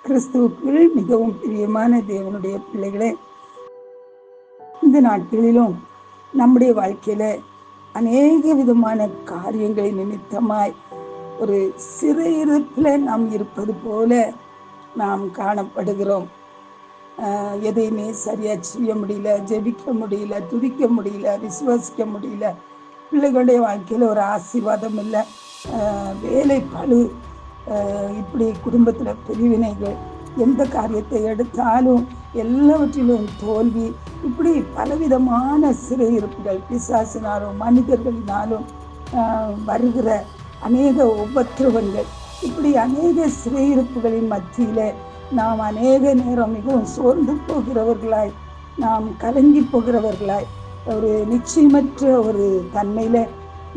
கிறிஸ்துவுக்குள் மிகவும் பிரியமான தேவனுடைய பிள்ளைகளே, இந்த நாட்களிலும் நம்முடைய வாழ்க்கையில அநேக விதமான காரியங்களை நிமித்தமாய் ஒரு சிறையிருப்பில் நாம் இருப்பது போல நாம் காணப்படுகிறோம். எதையுமே சரியா செய்ய முடியல, ஜெபிக்க முடியல, துதிக்க முடியல, விசுவாசிக்க முடியல. பிள்ளைகளுடைய வாழ்க்கையில ஒரு ஆசீர்வாதம் இல்லை, வேலை பளு, இப்படி குடும்பத்தில் பிரிவினைகள், எந்த காரியத்தை எடுத்தாலும் எல்லாவற்றிலும் தோல்வி, இப்படி பலவிதமான சிறையிருப்புகள், பிசாசினாலும் மனிதர்களினாலும் வருகிற அநேக உபத்திரவங்கள், இப்படி அநேக சிறையிருப்புகளின் மத்தியில நாம் அநேக நேரம் மிகவும் சோர்ந்து போகிறவர்களாய், நாம் கலங்கி போகிறவர்களாய், ஒரு நிச்சயமற்ற ஒரு தன்மையில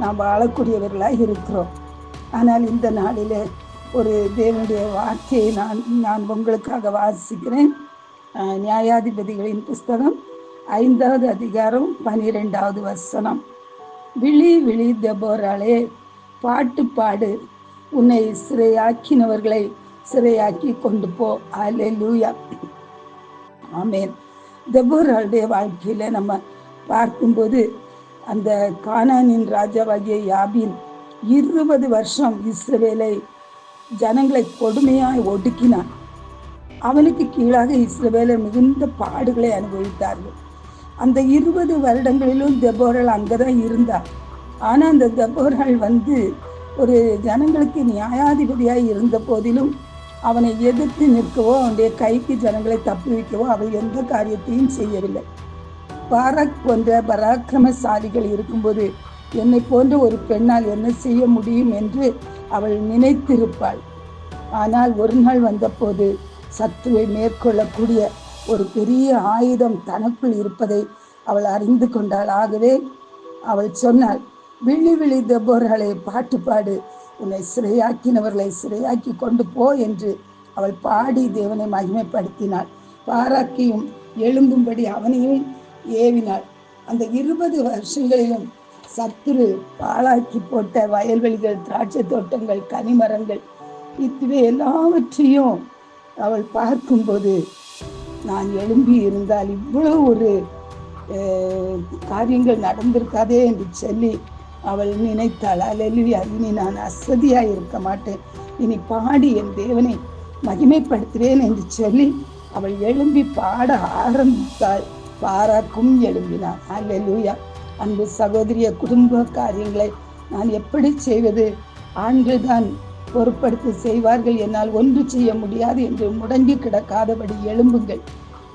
நாம் வாழக்கூடியவர்களாய் இருக்கிறோம். ஆனால் இந்த நாளில் ஒரு தேவனுடைய வார்த்தையை நான் உங்களுக்காக வாசிக்கிறேன். நியாயாதிபதிகளின் புஸ்தகம் 5வது அதிகாரம் 12வது வசனம். விழி விழி தெபோராளே, பாட்டு பாடு, உன்னை சிறையாக்கினவர்களை சிறையாக்கி கொண்டு போ. அல்லேலூயா, ஆமென். தெபோராளுடைய வாழ்க்கையில நம்ம பார்க்கும்போது, அந்த கானானின் ராஜாவாகிய யாபீன் 20 வருஷம் இஸ்ரவேலை ஜனங்களை கொடுமையாய் ஒடுக்கினான். அவனுக்கு கீழாக இஸ்ரவேலர் மிகுந்த பாடுகளை அனுபவித்தார்கள். அந்த 20 வருடங்களிலும் தெபோராள் அங்கதான் இருந்தார். ஆனா அந்த தெபோராள் ஒரு ஜனங்களுக்கு நியாயாதிபதியாய் இருந்த போதிலும் அவனை எதிர்த்து நிற்கவோ அவனுடைய கைக்கு ஜனங்களை தப்பி வைக்கவோ அவள் எந்த காரியத்தையும் செய்யவில்லை. பாராக் போன்ற பராக்கிரமசாலிகள் இருக்கும்போது என்னை போன்ற ஒரு பெண்ணால் என்ன செய்ய முடியும் என்று அவள் நினைத்திருப்பாள். ஆனால் ஒரு நாள் வந்தபோது சத்துருவை மேற்கொள்ளக்கூடிய ஒரு பெரிய ஆயுதம் தனக்குள் இருப்பதை அவள் அறிந்து கொண்டாள். ஆகவே அவள் சொன்னாள், விழி விழி தெபோராளே, பாட்டு பாடு, உன்னை சிறையாக்கினவர்களை சிறையாக்கி கொண்டு போ என்று அவள் பாடி தேவனை மகிமைப்படுத்தினாள். பாராக்கையும் எழும்பும்படி அவனையும் ஏவினாள். அந்த 20 வருஷங்களிலும் சத்துரு பாழாக்கி போட்ட வயல்வெளிகள், திராட்சை தோட்டங்கள், கனிமரங்கள், இத்துவே எல்லாவற்றையும் அவள் பார்க்கும்போது, நான் எழும்பி இருந்தால் இவ்வளவு ஒரு காரியங்கள் நடந்திருக்காதே என்று சொல்லி அவள் நினைத்தாள். அல்லேலூயா, இனி நான் அசதியாய் இருக்க மாட்டேன், இனி பாடி என் தேவனை மகிமைப்படுத்துவேன் என்று சொல்லி அவள் எழும்பி பாட ஆரம்பித்தாள். பாராக்கும் எழும்பினாள். அல்லேலூயா. அன்பு சகோதரிய, குடும்ப காரியங்களை நான் எப்படி செய்வது? ஆண்கள் தான் பொறுப்படுத்தி செய்வார்கள், என்னால் ஒன்று செய்ய முடியாது என்று முடங்கி கிடக்காதபடி எழும்புங்கள்.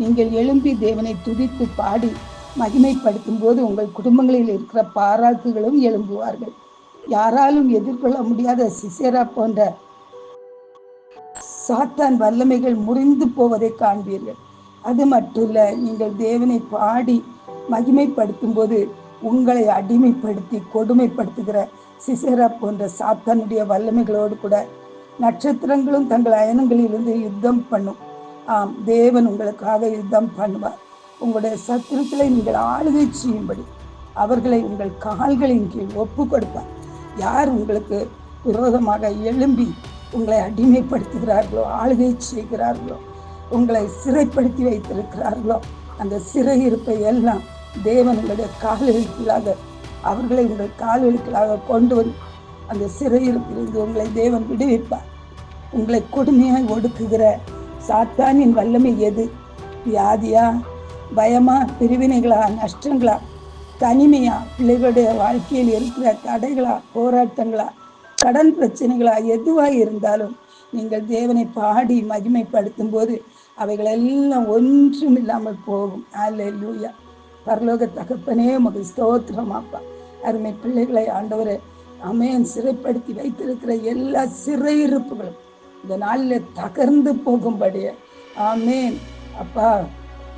நீங்கள் எழும்பி தேவனை துதித்து பாடி மகிமைப்படுத்தும் போது உங்கள் குடும்பங்களில் இருக்கிற பாராக்குகளும் எழும்புவார்கள். யாராலும் எதிர்கொள்ள முடியாத சிசேரா போன்ற சாத்தான் வல்லமைகள் முறிந்து போவதை காண்பீர்கள். அது மட்டுமல்ல, நீங்கள் தேவனை பாடி மகிமைப்படுத்தும் போது உங்களை அடிமைப்படுத்தி கொடுமைப்படுத்துகிற சிசேரா போன்ற சாத்தானுடைய வல்லமைகளோடு கூட நட்சத்திரங்களும் தங்கள் அயனங்களிலிருந்து யுத்தம் பண்ணும். ஆம், தேவன் உங்களுக்காக யுத்தம் பண்ணுவார். உங்களுடைய சத்துருக்களை நீங்கள் ஆளுகை செய்யும்படி அவர்களை உங்கள் கால்களின் கீழ் ஒப்பு கொடுப்பார். யார் உங்களுக்கு விரோதமாக எழும்பி உங்களை அடிமைப்படுத்துகிறார்களோ, ஆளுகை செய்கிறார்களோ, உங்களை சிறைப்படுத்தி வைத்திருக்கிறார்களோ, அந்த சிறையிருப்பை எல்லாம் தேவன் உங்களுடைய கால்களுக்களாக, அவர்களை உங்கள் கால்களுக்களாக கொண்டு வந்து அந்த சிறையிருப்பிலிருந்து உங்களை தேவன் விடுவிப்பார். உங்களை கொடுமையாய் ஒடுக்குகிற சாத்தானின் வல்லமை எது? வியாதியா, பயமா, பிரிவினைகளா, நஷ்டங்களா, தனிமையா, பிள்ளைகளுடைய வாழ்க்கையில் இருக்கிற தடைகளா, போராட்டங்களா, கடன் பிரச்சனைகளா, எதுவாக இருந்தாலும் நீங்கள் தேவனை பாடி மகிமைப்படுத்தும் போது அவைகளெல்லாம் ஒன்றும் இல்லாமல் போகும். அல்லேலூயா. பரலோக தகப்பனே, உமக்கு ஸ்தோத்திரம் அப்பா. அருமை பிள்ளைகளை ஆண்டவரே, ஆமென், சிறைப்படுத்தி வைத்திருக்கிற எல்லா சிறையிருப்புகளும் இந்த நாளில் தகர்ந்து போகும்படிய ஆமென் அப்பா.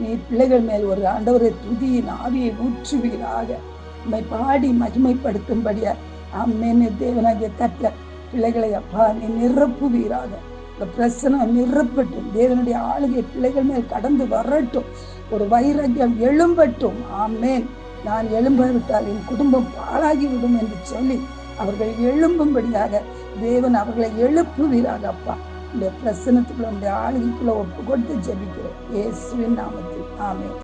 நீ பிள்ளைகள் மேல் ஒரு ஆண்டவரை துதியின் ஆவியை ஊற்றுவீராக, உம்மை பாடி மகிமைப்படுத்தும்படிய ஆமென். தேவனாகிய கர்த்தர் பிள்ளைகளை அப்பா நீ நிரப்புவீராக. இந்த பிரசனம் நிரப்பட்டும். தேவனுடைய ஆளுகை பிள்ளைகள் மேல் கடந்து வரட்டும். ஒரு வைராக்கியம் எழும்பட்டும். ஆமென். நான் எழும்பாவிட்டால் என் குடும்பம் பாழாகிவிடும் என்று சொல்லி அவர்கள் எழும்பும்படியாக தேவன் அவர்களை எழுப்புவீராக அப்பா. உடைய பிரசனத்துக்குள்ள உடைய ஆளுகைக்குள்ள ஒப்பு கொடுத்து ஜெபிக்கிறேன் இயேசுவின் நாமத்தில் ஆமென்.